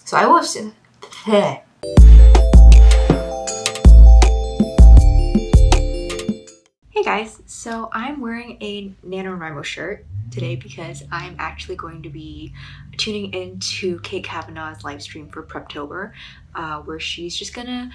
So I will have Hey guys, so I'm wearing a NaNoWriMo shirt today because I'm actually going to be tuning into Kate Kavanaugh's live stream for Preptober, where she's just gonna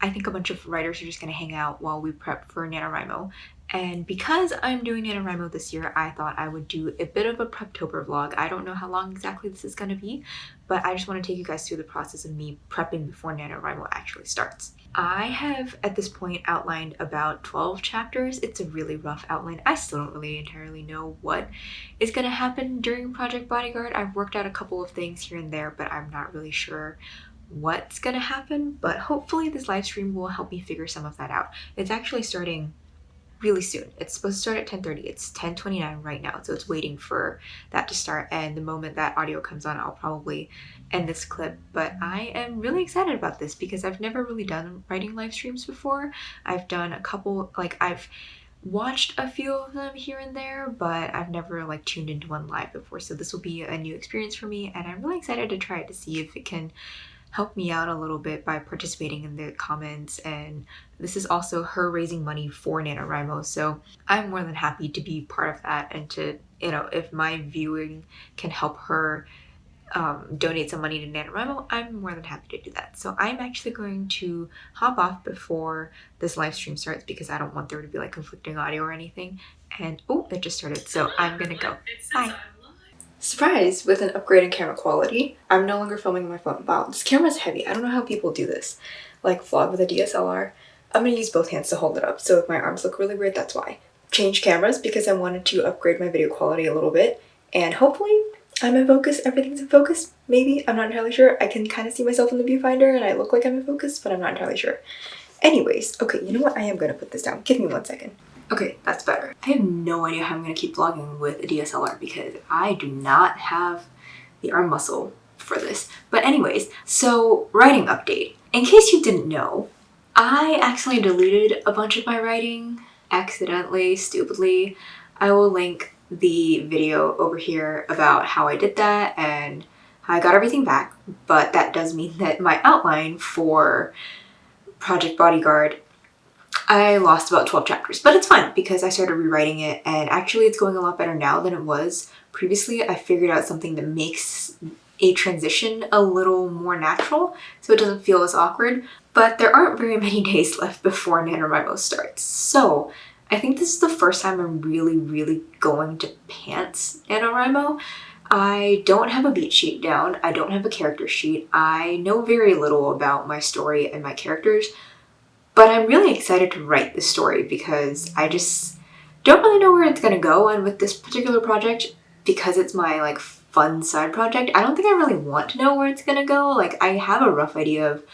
I think a bunch of writers are just gonna hang out while we prep for NaNoWriMo. And because I'm doing NaNoWriMo this year, I thought I would do a bit of a Preptober vlog. I don't know how long exactly this is gonna be, but I just want to take you guys through the process of me prepping before NaNoWriMo actually starts. I have at this point outlined about 12 chapters. It's a really rough outline. I still don't really entirely know what is going to happen during Project Bodyguard. I've worked out a couple of things here and there, but I'm not really sure what's going to happen. But hopefully this live stream will help me figure some of that out. It's actually starting really soon. It's supposed to start at 10:30. It's 10:29 right now, so it's waiting for that to start, and the moment that audio comes on, I'll probably end this clip. But I am really excited about this because I've never really done writing live streams before. I've done a couple, I've watched a few of them here and there, but I've never tuned into one live before, so this will be a new experience for me, and I'm really excited to try it to see if it can help me out a little bit by participating in the comments. And this is also her raising money for NaNoWriMo, so I'm more than happy to be part of that, and to, if my viewing can help her donate some money to NaNoWriMo, I'm more than happy to do that. So I'm actually going to hop off before this live stream starts because I don't want there to be conflicting audio or anything. And oh, it just started, so I'm gonna go. Bye. Surprise! With an upgrade in camera quality, I'm no longer filming on my phone. Wow, this camera's heavy. I don't know how people do this. Vlog with a DSLR. I'm gonna use both hands to hold it up, so if my arms look really weird, that's why. Change cameras because I wanted to upgrade my video quality a little bit, and hopefully I'm in focus, everything's in focus, maybe, I'm not entirely sure. I can kind of see myself in the viewfinder and I look like I'm in focus, but I'm not entirely sure. Anyways, okay, you know what? I am gonna put this down. Give me 1 second. Okay, that's better. I have no idea how I'm gonna keep vlogging with a DSLR because I do not have the arm muscle for this. But anyways, so writing update. In case you didn't know, I accidentally deleted a bunch of my writing, accidentally, stupidly. I will link the video over here about how I did that and how I got everything back, but that does mean that my outline for Project Bodyguard, I lost about 12 chapters, but it's fine because I started rewriting it, and actually it's going a lot better now than it was previously. I figured out something that makes a transition a little more natural so it doesn't feel as awkward, but there aren't very many days left before NaNoWriMo starts. So I think this is the first time I'm really going to pants NaNoWriMo. I don't have a beat sheet down. I don't have a character sheet. I know very little about my story and my characters, but I'm really excited to write this story because I just don't really know where it's gonna go. And with this particular project, because it's my fun side project, I don't think I really want to know where it's gonna go. I have a rough idea of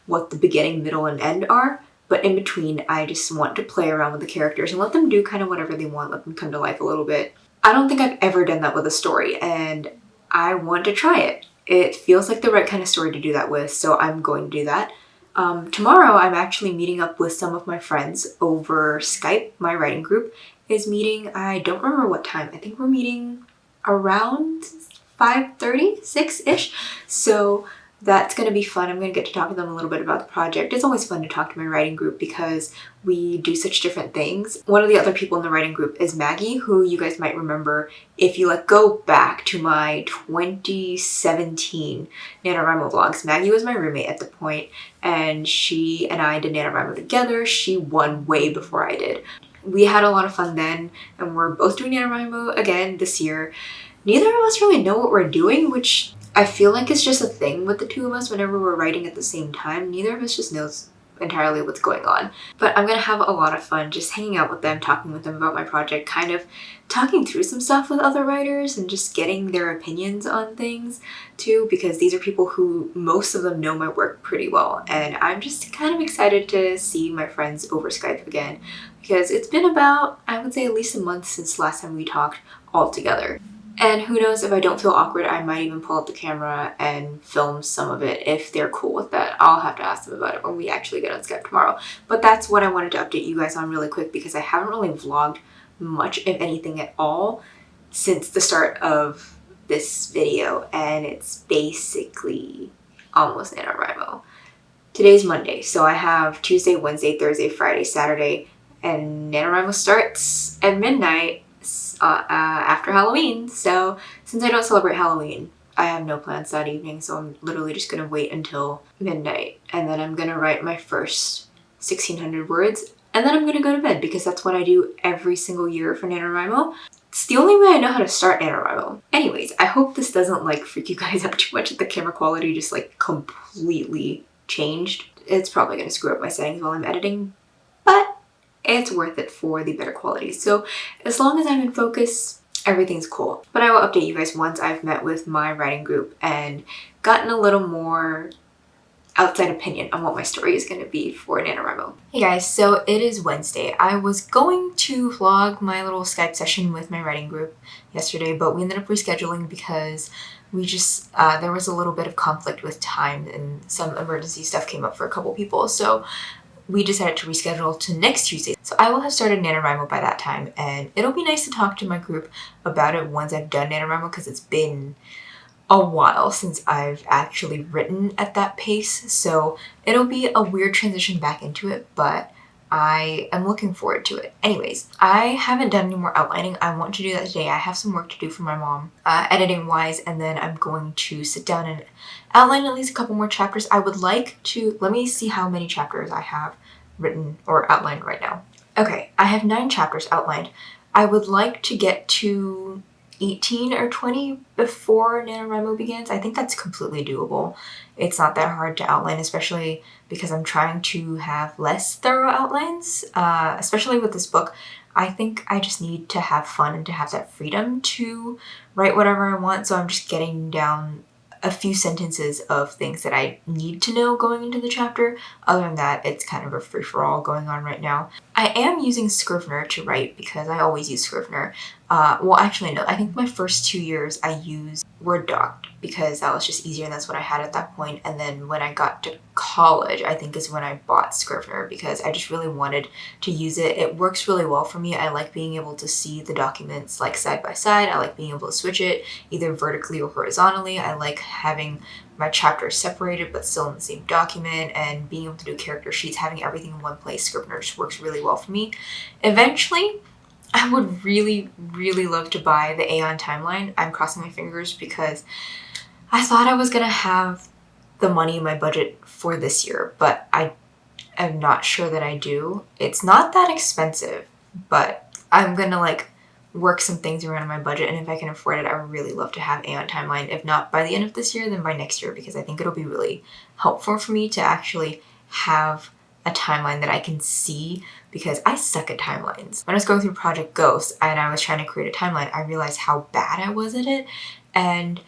what the beginning, middle, and end are, but in between, I just want to play around with the characters and let them do kind of whatever they want, let them come to life a little bit. I don't think I've ever done that with a story, and I want to try it. It feels like the right kind of story to do that with, so I'm going to do that. Tomorrow, I'm actually meeting up with some of my friends over Skype. My writing group is meeting, I don't remember what time. I think we're meeting around 5:30, 6-ish. So that's going to be fun. I'm going to get to talk to them a little bit about the project. It's always fun to talk to my writing group because we do such different things. One of the other people in the writing group is Maggie, who you guys might remember if you go back to my 2017 NaNoWriMo vlogs. Maggie was my roommate at the point, and she and I did NaNoWriMo together. She won way before I did. We had a lot of fun then, and we're both doing NaNoWriMo again this year. Neither of us really know what we're doing, which I feel like it's just a thing with the two of us whenever we're writing at the same time. Neither of us just knows entirely what's going on. But I'm gonna have a lot of fun just hanging out with them, talking with them about my project, kind of talking through some stuff with other writers and just getting their opinions on things too, because these are people who, most of them know my work pretty well. And I'm just kind of excited to see my friends over Skype again because it's been about, I would say, at least a month since last time we talked all together. And who knows, if I don't feel awkward, I might even pull up the camera and film some of it if they're cool with that. I'll have to ask them about it when we actually get on Skype tomorrow. But that's what I wanted to update you guys on really quick because I haven't really vlogged much, if anything at all, since the start of this video, and it's basically almost NaNoWriMo. Today's Monday, so I have Tuesday, Wednesday, Thursday, Friday, Saturday, and NaNoWriMo starts at midnight after Halloween. So since I don't celebrate Halloween, I have no plans that evening, so I'm literally just gonna wait until midnight, and then I'm gonna write my first 1,600 words, and then I'm gonna go to bed because that's what I do every single year for NaNoWriMo. It's the only way I know how to start NaNoWriMo. Anyways, I hope this doesn't like freak you guys out too much that the camera quality just like completely changed. It's probably gonna screw up my settings while I'm editing, but it's worth it for the better quality. So as long as I'm in focus, everything's cool. But I will update you guys once I've met with my writing group and gotten a little more outside opinion on what my story is going to be for NaNoWriMo. Hey guys, so it is Wednesday. I was going to vlog my little Skype session with my writing group yesterday, but we ended up rescheduling because we just, there was a little bit of conflict with time and some emergency stuff came up for a couple people. So we decided to reschedule to next Tuesday. So I will have started NaNoWriMo by that time, and it'll be nice to talk to my group about it once I've done NaNoWriMo because it's been a while since I've actually written at that pace. So it'll be a weird transition back into it, but I am looking forward to it. Anyways, I haven't done any more outlining. I want to do that today. I have some work to do for my mom, editing wise, and then I'm going to sit down and outline at least a couple more chapters. I would like to, let me see how many chapters I have written or outlined right now. Okay, I have 9 chapters outlined. I would like to get to 18 or 20 before NaNoWriMo begins. I think that's completely doable. It's not that hard to outline, especially because I'm trying to have less thorough outlines, especially with this book. I think I just need to have fun and to have that freedom to write whatever I want, so I'm just getting down a few sentences of things that I need to know going into the chapter. Other than that, it's kind of a free-for-all going on right now. I am using Scrivener to write because I always use Scrivener. Well, actually, no. I think my first 2 years I used Word Doc because that was just easier and that's what I had at that point. And then when I got to college, I think is when I bought Scrivener because I just really wanted to use it. It works really well for me. I like being able to see the documents like side by side. I like being able to switch it either vertically or horizontally. I like having my chapters separated but still in the same document, and being able to do character sheets, having everything in one place. Scrivener just works really well for me. Eventually, I would really, really love to buy the Aeon timeline. I'm crossing my fingers because I thought I was gonna have the money in my budget for this year, but I am not sure that I do. It's not that expensive, but I'm gonna like work some things around my budget, and if I can afford it, I would really love to have Aeon timeline. If not by the end of this year, then by next year, because I think it'll be really helpful for me to actually have a timeline that I can see, because I suck at timelines. When I was going through Project Ghost and I was trying to create a timeline, I realized how bad I was at it, and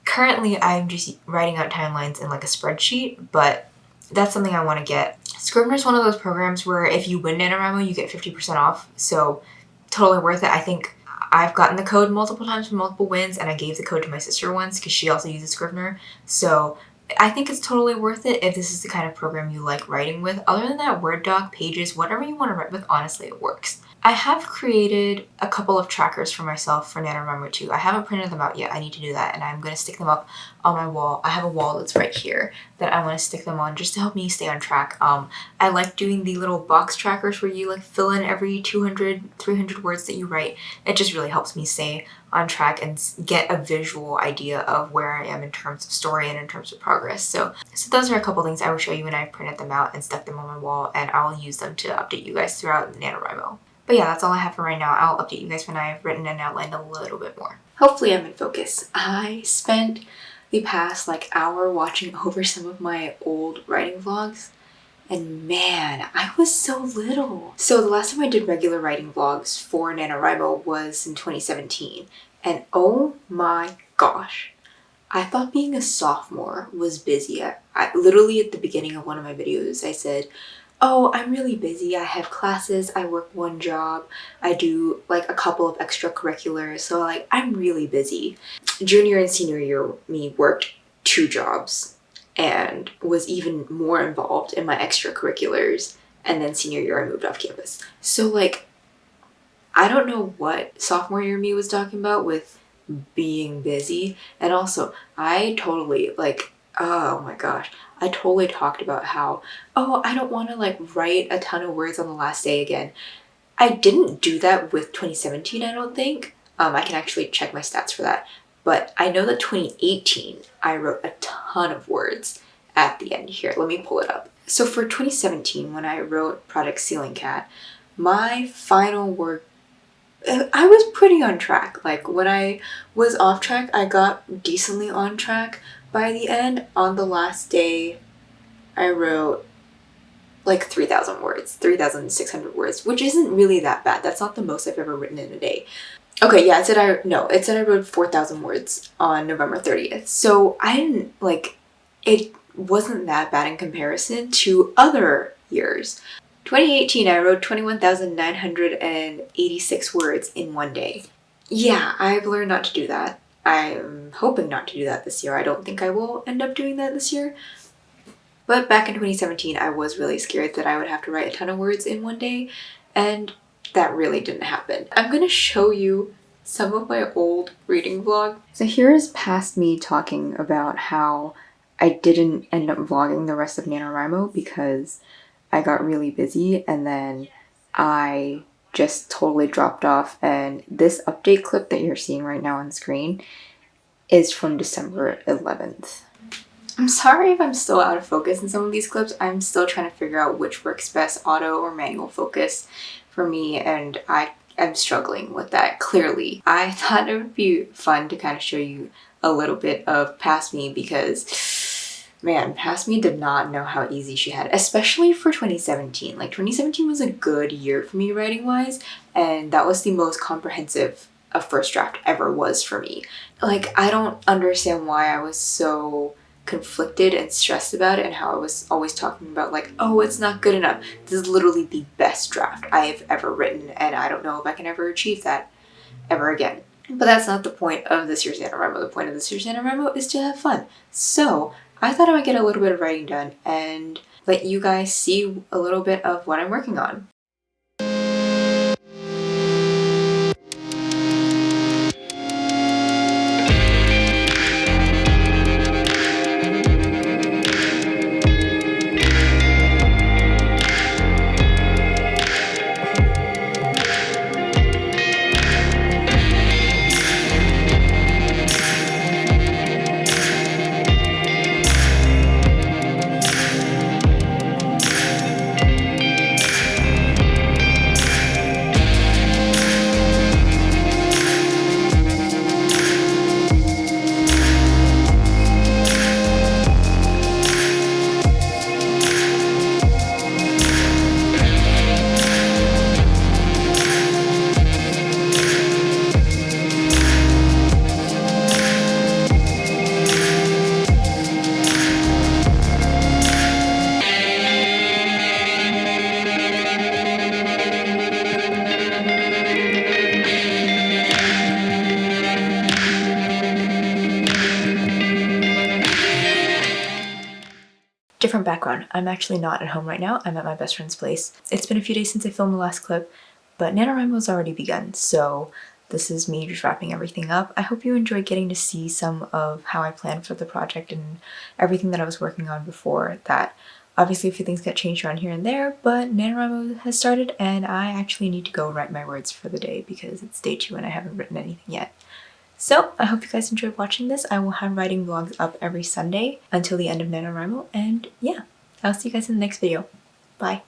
currently I'm just writing out timelines in like a spreadsheet, but that's something I want to get. Scrivener is one of those programs where if you win NaNoWriMo, you get 50% off, so totally worth it. I think I've gotten the code multiple times for multiple wins, and I gave the code to my sister once because she also uses Scrivener. So I think it's totally worth it if this is the kind of program you like writing with. Other than that, Word doc, Pages, whatever you want to write with, honestly, it works. I have created a couple of trackers for myself for NaNoWriMo too. I haven't printed them out yet. I need to do that, and I'm going to stick them up on my wall. I have a wall that's right here that I want to stick them on just to help me stay on track. I like doing the little box trackers where you like fill in every 200, 300 words that you write. It just really helps me stay on track and get a visual idea of where I am in terms of story and in terms of progress. So those are a couple things I will show you when I've printed them out and stuck them on my wall, and I'll use them to update you guys throughout NaNoWriMo. But yeah, that's all I have for right now. I'll update you guys when I've written and outlined a little bit more. Hopefully I'm in focus. I spent the past hour watching over some of my old writing vlogs, and man, I was so little. So the last time I did regular writing vlogs for NaNoWriMo was in 2017, and oh my gosh, I thought being a sophomore was busy. I literally at the beginning of one of my videos I said, oh, I'm really busy. I have classes, I work one job, I do a couple of extracurriculars, so I'm really busy. Junior and senior year me worked 2 jobs and was even more involved in my extracurriculars, and then senior year I moved off campus. So I don't know what sophomore year me was talking about with being busy. And also, I totally, like, oh my gosh, I totally talked about how, oh, I don't want to like write a ton of words on the last day again. I didn't do that with 2017, I don't think. I can actually check my stats for that. But I know that 2018, I wrote a ton of words at the end here. Let me pull it up. So for 2017, when I wrote Project Ceiling Cat, my final word, I was pretty on track. Like when I was off track, I got decently on track. By the end, on the last day, I wrote like 3,000 words, 3,600 words, which isn't really that bad. That's not the most I've ever written in a day. Okay, yeah, it said I wrote 4,000 words on November 30th. So I didn't, like, it wasn't that bad in comparison to other years. 2018, I wrote 21,986 words in one day. Yeah, I've learned not to do that. I'm hoping not to do that this year. I don't think I will end up doing that this year. But back in 2017, I was really scared that I would have to write a ton of words in one day, and that really didn't happen. I'm gonna show you some of my old reading vlog. So here's past me talking about how I didn't end up vlogging the rest of NaNoWriMo because I got really busy and then I just totally dropped off, and this update clip that you're seeing right now on screen is from December 11th. I'm sorry if I'm still out of focus in some of these clips. I'm still trying to figure out which works best, auto or manual focus for me, and I'm struggling with that, clearly. I thought it would be fun to kind of show you a little bit of past me because, man, past me did not know how easy she had, especially for 2017. Like, 2017 was a good year for me writing-wise, and that was the most comprehensive a first draft ever was for me. Like, I don't understand why I was so conflicted and stressed about it and how I was always talking about like, oh, it's not good enough. This is literally the best draft I have ever written, and I don't know if I can ever achieve that ever again. But that's not the point of this year's NaNoWriMo. The point of this year's NaNoWriMo is to have fun. So I thought I would get a little bit of writing done and let you guys see a little bit of what I'm working on. Different background. I'm actually not at home right now. I'm at my best friend's place. It's been a few days since I filmed the last clip, but NaNoWriMo's already begun, so this is me just wrapping everything up. I hope you enjoyed getting to see some of how I planned for the project and everything that I was working on before that. Obviously a few things got changed around here and there, but NaNoWriMo has started and I actually need to go write my words for the day because it's day 2 and I haven't written anything yet. So I hope you guys enjoyed watching this. I will have writing vlogs up every Sunday until the end of NaNoWriMo, and yeah, I'll see you guys in the next video. Bye.